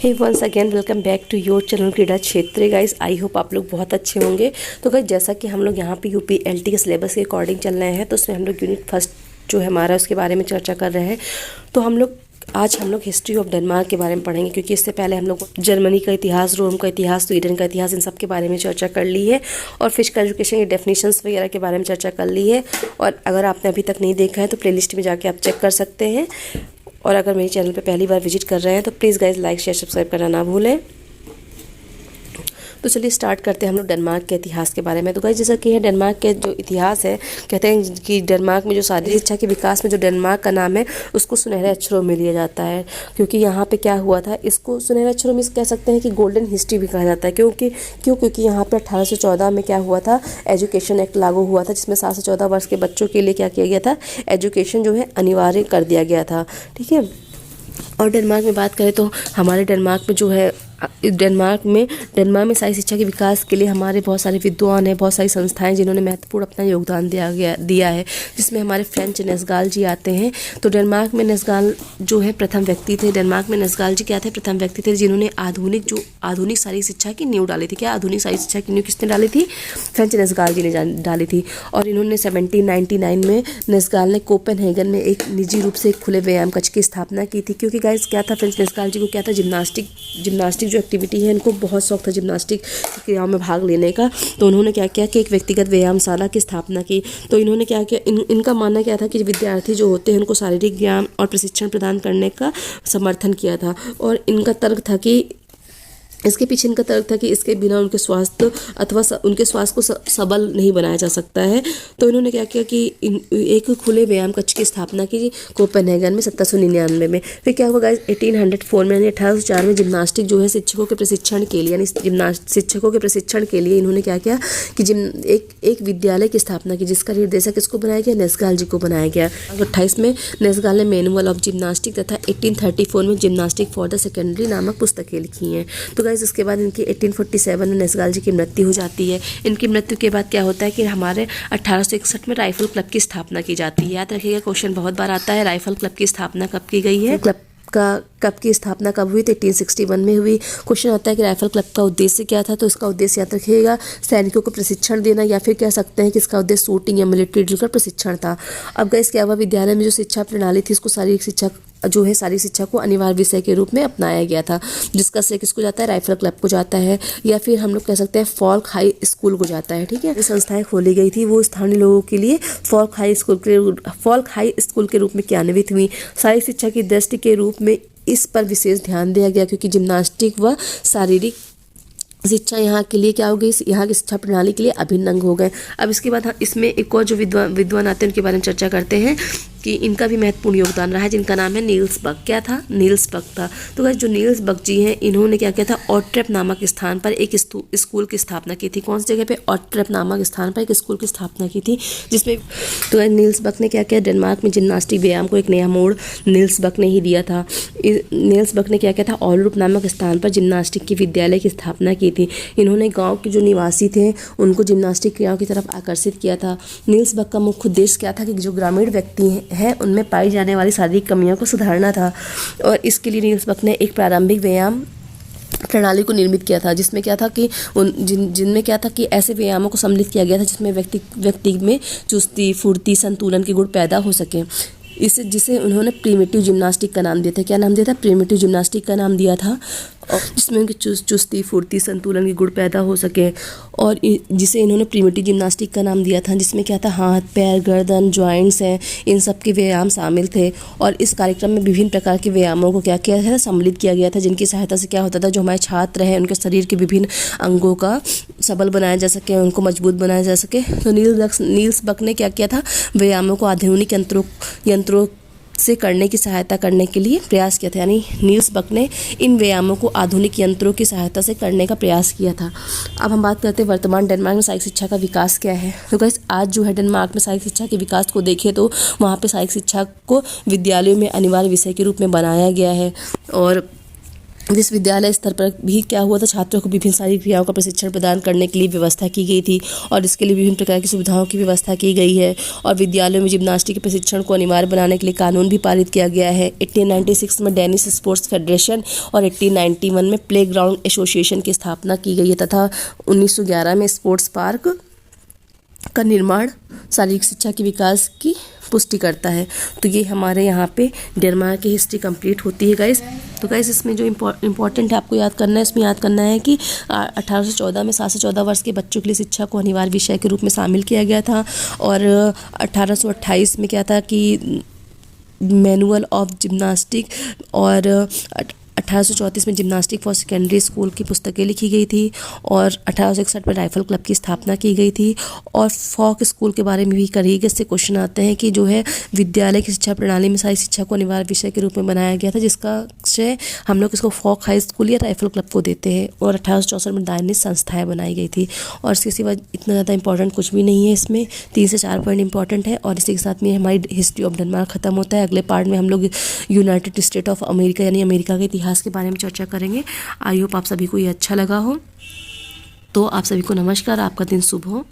Hey once again welcome back to your channel क्रीडा क्षेत्र। Guys I hope आप लोग बहुत अच्छे होंगे। तो गाइस जैसा कि हम लोग यहाँ पे यूपीएलटी के सिलेबस के अकॉर्डिंग चल रहे हैं, तो उसमें हम लोग यूनिट फर्स्ट जो है हमारा उसके बारे में चर्चा कर रहे हैं। तो आज हम लोग हिस्ट्री ऑफ डेनमार्क के बारे में पढ़ेंगे, क्योंकि इससे पहले हम लोग जर्मनी का इतिहास, रोम का इतिहास, स्वीडन का इतिहास, इन सब के बारे में चर्चा कर ली है और फिजिकल एजुकेशन के डेफिनेशंस वगैरह के बारे में चर्चा कर ली है। और अगर आपने अभी तक नहीं देखा है तो प्लेलिस्ट में जाके आप चेक कर सकते हैं। और अगर मेरे चैनल पे पहली बार विजिट कर रहे हैं तो please guys like share subscribe करना ना भूलें। तो चलिए स्टार्ट करते हैं हम लोग डेनमार्क के इतिहास के बारे में। तो गाइज जैसा कि है डेनमार्क के जो इतिहास है, कहते हैं कि डेनमार्क में जो शारीरिक शिक्षा के विकास में जो डेनमार्क का नाम है उसको सुनहरे अक्षरों में लिया जाता है, क्योंकि यहाँ पे क्या हुआ था, इसको सुनहरे अक्षरों में कह सकते हैं कि गोल्डन हिस्ट्री भी कहा जाता है। क्योंकि यहाँ पे 1814 में क्या हुआ था, एजुकेशन एक्ट लागू हुआ था, जिसमें 7 से 14 वर्ष के बच्चों के लिए क्या किया गया था, एजुकेशन जो है अनिवार्य कर दिया गया था। ठीक है। और डेनमार्क में बात करें तो हमारे डेनमार्क में जो है डेनमार्क में शाही शिक्षा के विकास के लिए हमारे बहुत सारे विद्वान हैं, बहुत सारी संस्थाएं जिन्होंने महत्वपूर्ण अपना योगदान दिया है, जिसमें हमारे फ्रेंच नेस्गाल जी आते हैं। तो डेनमार्क में नेस्गाल जो है प्रथम व्यक्ति थे। डेनमार्क में नेस्गाल जी क्या थे, प्रथम व्यक्ति थे जिन्होंने आधुनिक शाही शिक्षा की नींव डाली थी। क्या आधुनिक शाही शिक्षा की नींव किसने डाली थी, फ्रेंच नेस्गाल जी ने डाली थी। और इन्होंने 1799 में नेस्गाल ने कोपेनहेगन में एक निजी रूप से एक खुले व्यायाम कक्ष की स्थापना की थी। क्योंकि गाइस क्या था, फ्रेंच नेस्गाल जी को क्या था, जिम्नास्टिक जो एक्टिविटी है, इनको बहुत शौक था जिम्नास्टिक क्रियाओं में भाग लेने का। तो उन्होंने क्या किया कि एक व्यक्तिगत व्यायामशाला की स्थापना की। तो इन्होंने क्या किया, इनका मानना क्या था कि विद्यार्थी जो होते हैं उनको शारीरिक व्यायाम और प्रशिक्षण प्रदान करने का समर्थन किया था। और इनका तर्क था कि इसके पीछे इनका तर्क था कि इसके बिना उनके स्वास्थ्य को सबल नहीं बनाया जा सकता है। तो इन्होंने क्या किया कि एक खुले व्यायाम कक्ष की स्थापना की कोपेनहेगन में 1799 में। फिर क्या हुआ गाइस, 1804 में यानी 1804 में जिम्नास्टिक जो है शिक्षकों के प्रशिक्षण के लिए इन्होंने क्या किया कि एक विद्यालय की स्थापना की, जिसका निर्देशक इसको बनाया गया, नेस्गाल जी को बनाया गया। 28 में नेस्गाल ने मैनुअल ऑफ जिम्नास्टिक तथा 1834 में जिम्नास्टिक फॉर द सेकेंडरी नामक पुस्तकें लिखी हैं। तो इसके बाद इनकी 1847 में नेस्गाल जी की मृत्यु हो जाती है। इनकी मृत्यु के बाद क्या होता है कि हमारे 1861 में राइफल क्लब की स्थापना की जाती है। याद रखिएगा, क्वेश्चन बहुत बार आता है, राइफल क्लब की स्थापना कब की गई है, कब की स्थापना कब हुई थी, 1861 में हुई। क्वेश्चन आता है कि राइफल क्लब का उद्देश्य क्या था, तो इसका उद्देश्य याद रखिएगा सैनिकों को प्रशिक्षण देना, या फिर कह सकते हैं कि इसका उद्देश्य शूटिंग या मिलिट्री ड्रिल का प्रशिक्षण था। अब गाइस क्या हुआ, विद्यालय में जो शिक्षा प्रणाली थी, इसको शारीरिक शिक्षा को अनिवार्य विषय के रूप में अपनाया गया था, जिसका श्रेय किसको जाता है, राइफल क्लब को जाता है, या फिर हम लोग कह सकते हैं फॉल्क हाई स्कूल को जाता है। ठीक है। जो संस्थाएं खोली गई थी वो स्थानीय लोगों के लिए फॉल्क हाई स्कूल के रूप में क्रियान्वित हुई। शारीरिक शिक्षा की दृष्टि के रूप में इस पर विशेष ध्यान दिया गया, क्योंकि जिम्नास्टिक व शारीरिक शिक्षा यहाँ के लिए क्या हो गई, यहाँ की शिक्षा प्रणाली के लिए अभिन्न अंग हो गए। अब इसके बाद इसमें एक और जो विद्वान आते हैं उनके बारे में चर्चा करते हैं कि इनका भी महत्वपूर्ण योगदान रहा है, जिनका नाम है नील्स बक। क्या था, नील्स बक था। तो गाइस जो नील्स बक जी हैं, इन्होंने क्या किया था, ऑट्रेप नामक स्थान पर एक स्कूल की स्थापना की थी। कौन सी जगह पे, ऑट्रेप नामक स्थान पर एक स्कूल की स्थापना की थी, जिसमें तो नील्स बक ने क्या किया, डेनमार्क में जिम्नास्टिक व्यायाम को एक नया मोड़ नील्स बक ने ही दिया था। नील्स बक ने क्या किया था, ऑलरूप नामक स्थान पर जिम्नास्टिक की विद्यालय की स्थापना की थी। इन्होंने गाँव के जो निवासी थे उनको जिम्नास्टिक क्रियाओं की तरफ आकर्षित किया था। नील्स बक का मुख्य उद्देश्य क्या था कि जो ग्रामीण व्यक्ति है उनमें पाई जाने वाली शारीरिक कमियों को सुधारना था। और इसके लिए नील्स बक ने एक प्रारंभिक व्यायाम प्रणाली को निर्मित किया था, जिसमें क्या था कि जिनमें क्या था कि ऐसे व्यायामों को सम्मिलित किया गया था जिसमें व्यक्ति में चुस्ती, फुर्ती, संतुलन के गुण पैदा हो सके। जिसे उन्होंने प्रिमिटिव जिम्नास्टिक का नाम दिया था। क्या नाम दिया था, प्रिमिटिव जिम्नास्टिक का नाम दिया था, जिसमें उनकी चुस्ती, फुर्ती, संतुलन के गुण पैदा हो सके। और जिसे इन्होंने प्रिमिटिव जिम्नास्टिक का नाम दिया था, जिसमें क्या था, हाथ, पैर, गर्दन, जॉइंट्स हैं, इन सब के व्यायाम शामिल थे। और इस कार्यक्रम में विभिन्न प्रकार के व्यायामों को क्या किया था, सम्मिलित किया गया था, जिनकी सहायता से क्या होता था, जो हमारे छात्र हैं उनके शरीर के विभिन्न अंगों का सबल बनाया जा सके, उनको मजबूत बनाया जा सके। तो नील्स बक ने क्या किया था, व्यायामों को आधुनिक यंत्रों से करने की सहायता करने के लिए प्रयास किया था। यानी नील्स बक ने इन व्यायामों को आधुनिक यंत्रों की सहायता से करने का प्रयास किया था। अब हम बात करते हैं वर्तमान डेनमार्क में शारीरिक शिक्षा का विकास क्या है। तो गाइस आज जो है डेनमार्क में शारीरिक शिक्षा के विकास को देखें तो वहाँ पे शारीरिक शिक्षा को विद्यालयों में अनिवार्य विषय के रूप में बनाया गया है। और विश्वविद्यालय स्तर पर भी क्या हुआ था, छात्रों को विभिन्न सारी क्रियाओं का प्रशिक्षण प्रदान करने के लिए व्यवस्था की गई थी और इसके लिए विभिन्न प्रकार की सुविधाओं की व्यवस्था की गई है। और विद्यालयों में जिम्नास्टिक के प्रशिक्षण को अनिवार्य बनाने के लिए कानून भी पारित किया गया है। 1896 में डेनिश स्पोर्ट्स फेडरेशन और 1891 में प्ले ग्राउंड एसोसिएशन की स्थापना की गई है तथा 1911 में स्पोर्ट्स पार्क का निर्माण शारीरिक शिक्षा के विकास की पुष्टि करता है। तो ये हमारे यहाँ पे डेनमार्क की हिस्ट्री कंप्लीट होती है गाइस। तो गाइस इसमें जो इम्पोर्टेंट है आपको याद करना है, इसमें याद करना है कि 1814 में 7 से 14 वर्ष के बच्चों के लिए शिक्षा को अनिवार्य विषय के रूप में शामिल किया गया था। और 1828 में क्या था कि मैनुअल ऑफ जिम्नास्टिक और 1834 में जिम्नास्टिक फॉर सेकेंडरी स्कूल की पुस्तकें लिखी गई थी और 1861 में राइफल क्लब की स्थापना की गई थी। और फॉक स्कूल के बारे में भी करिएगा, इससे क्वेश्चन आते हैं कि जो है विद्यालय की शिक्षा प्रणाली में सारी शिक्षा को अनिवार्य विषय के रूप में बनाया गया था, जिसका श्रेय हम लोग इसको फॉक हाई स्कूल या राइफल क्लब को देते हैं। और 1864 में दानिश संस्थाएँ बनाई गई थी। और इसके सिवा इतना ज़्यादा इंपॉर्टेंट कुछ भी नहीं है, इसमें 3 से 4 पॉइंट इंपॉर्टेंट है। और इसी के साथ में हमारी हिस्ट्री ऑफ डेनमार्क खत्म होता है। अगले पार्ट में हम लोग यूनाइटेड स्टेट ऑफ अमेरिका यानी अमेरिका के इतिहास के बारे में चर्चा करेंगे। आई होप आप सभी को ये अच्छा लगा हो। तो आप सभी को नमस्कार, आपका दिन शुभ हो।